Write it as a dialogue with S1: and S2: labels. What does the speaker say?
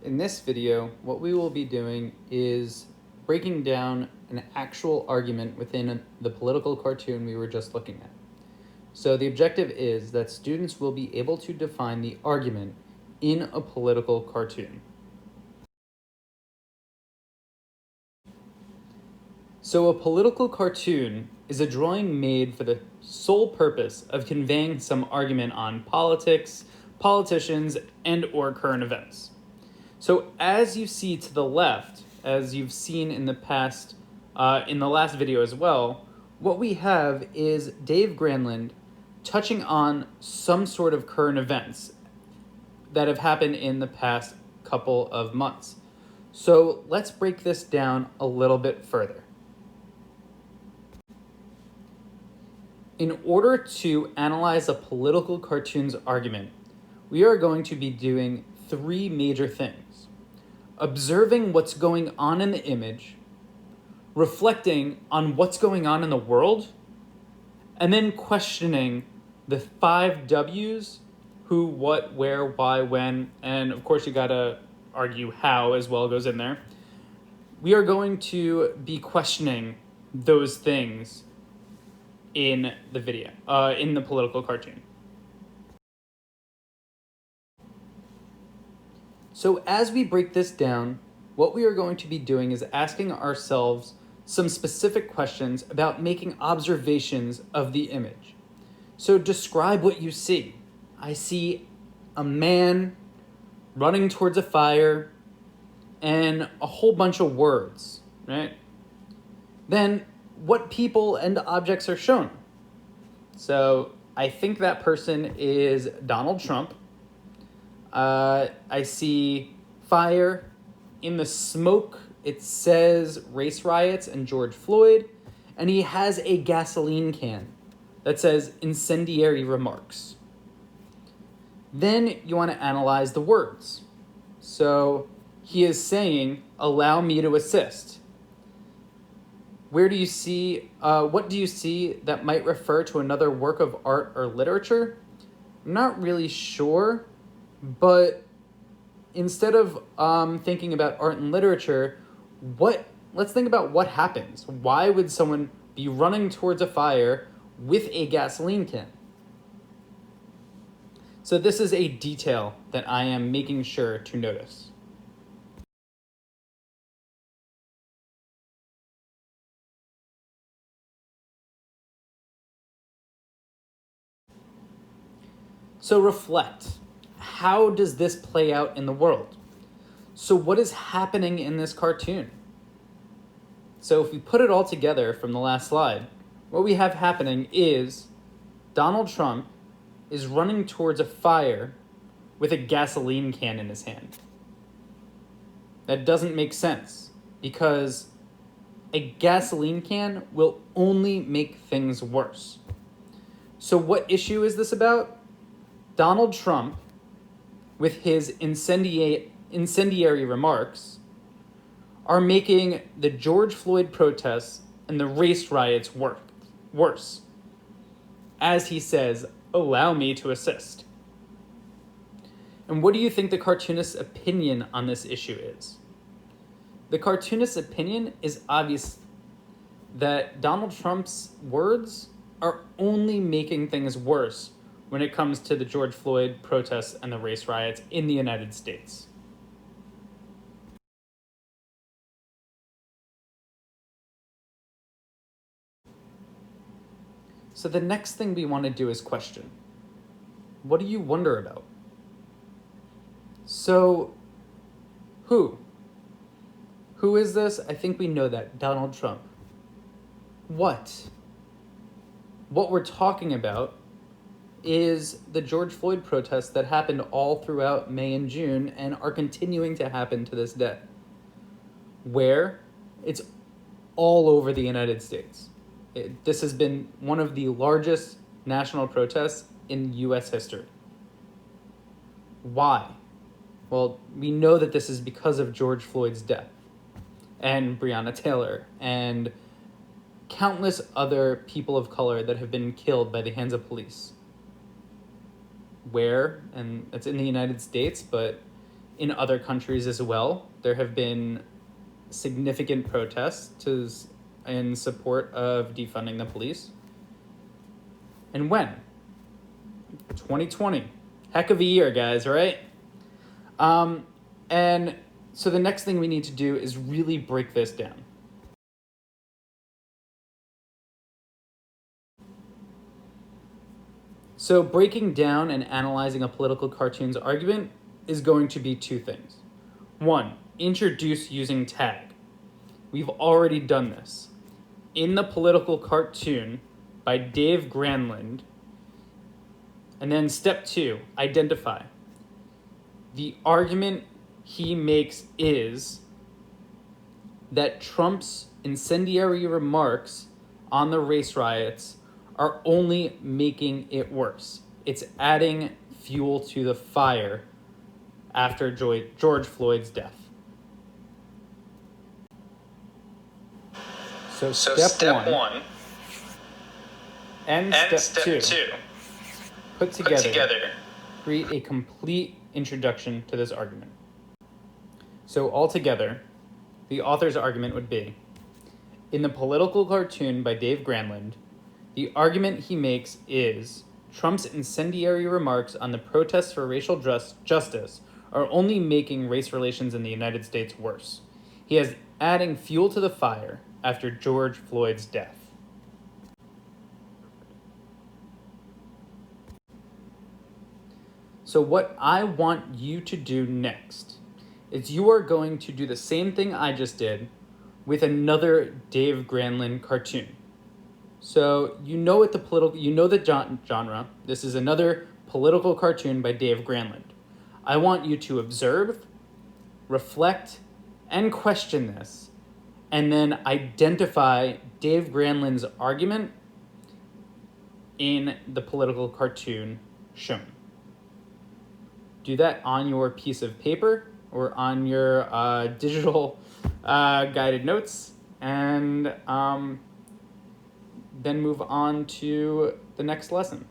S1: In this video, what we will be doing is breaking down an actual argument within the political cartoon we were just looking at. So the objective is that students will be able to define the argument in a political cartoon. So a political cartoon is a drawing made for the sole purpose of conveying some argument on politics, politicians, and/or current events. So as you see to the left, as you've seen in the past, in the last video as well, what we have is Dave Granlund touching on some sort of current events that have happened in the past couple of months. So let's break this down a little bit further. In order to analyze a political cartoon's argument, we are going to be doing three major things: observing what's going on in the image, reflecting on what's going on in the world, and then questioning the 5 W's: who, what, where, why, when, and of course you gotta argue how as well goes in there. We are going to be questioning those things in the video, in the political cartoon. So as we break this down, what we are going to be doing is asking ourselves some specific questions about making observations of the image. So describe what you see. I see a man running towards a fire and a whole bunch of words, right? Then what people and objects are shown? So I think that person is Donald Trump. I see fire. In the smoke, it says race riots and George Floyd. And he has a gasoline can that says incendiary remarks. Then you want to analyze the words. So he is saying, allow me to assist. Where do you see, what do you see that might refer to another work of art or literature? I'm not really sure, but instead of thinking about art and literature, let's think about what happens. Why would someone be running towards a fire with a gasoline can? So this is a detail that I am making sure to notice. So reflect. How does this play out in the world? So what is happening in this cartoon? So if we put it all together from the last slide, what we have happening is Donald Trump is running towards a fire with a gasoline can in his hand. That doesn't make sense because a gasoline can will only make things worse. So what issue is this about? Donald Trump, with his incendiary remarks, are making the George Floyd protests and the race riots worse. As he says, allow me to assist. And what do you think the cartoonist's opinion on this issue is? The cartoonist's opinion is obvious that Donald Trump's words are only making things worse when it comes to the George Floyd protests and the race riots in the United States. So the next thing we want to do is question. What do you wonder about? So, who? Who is this? I think we know that. Donald Trump. What? What we're talking about is the George Floyd protests that happened all throughout May and June and are continuing to happen to this day. Where? It's all over the United States. This has been one of the largest national protests in U.S. history. Why? Well, we know that this is because of George Floyd's death and Breonna Taylor and countless other people of color that have been killed by the hands of police. Where? And it's in the United States, but in other countries as well. There have been significant protests in support of defunding the police. And when? 2020. Heck of a year, guys, right? And so the next thing we need to do is really break this down. So breaking down and analyzing a political cartoon's argument is going to be two things. One, introduce using tag. We've already done this. In the political cartoon by Dave Granlund. And then step two, identify. The argument he makes is that Trump's incendiary remarks on the race riots are only making it worse. It's adding fuel to the fire after George Floyd's death. So step one and step two. Put together, create a complete introduction to this argument. So altogether, the author's argument would be, in the political cartoon by Dave Granlund, the argument he makes is Trump's incendiary remarks on the protests for racial justice are only making race relations in the United States worse. He is adding fuel to the fire after George Floyd's death. So what I want you to do next is you are going to do the same thing I just did with another Dave Granlund cartoon. So you know the genre. This is another political cartoon by Dave Granlund. I want you to observe, reflect, and question this, and then identify Dave Granlund's argument in the political cartoon shown. Do that on your piece of paper or on your digital guided notes, and then move on to the next lesson.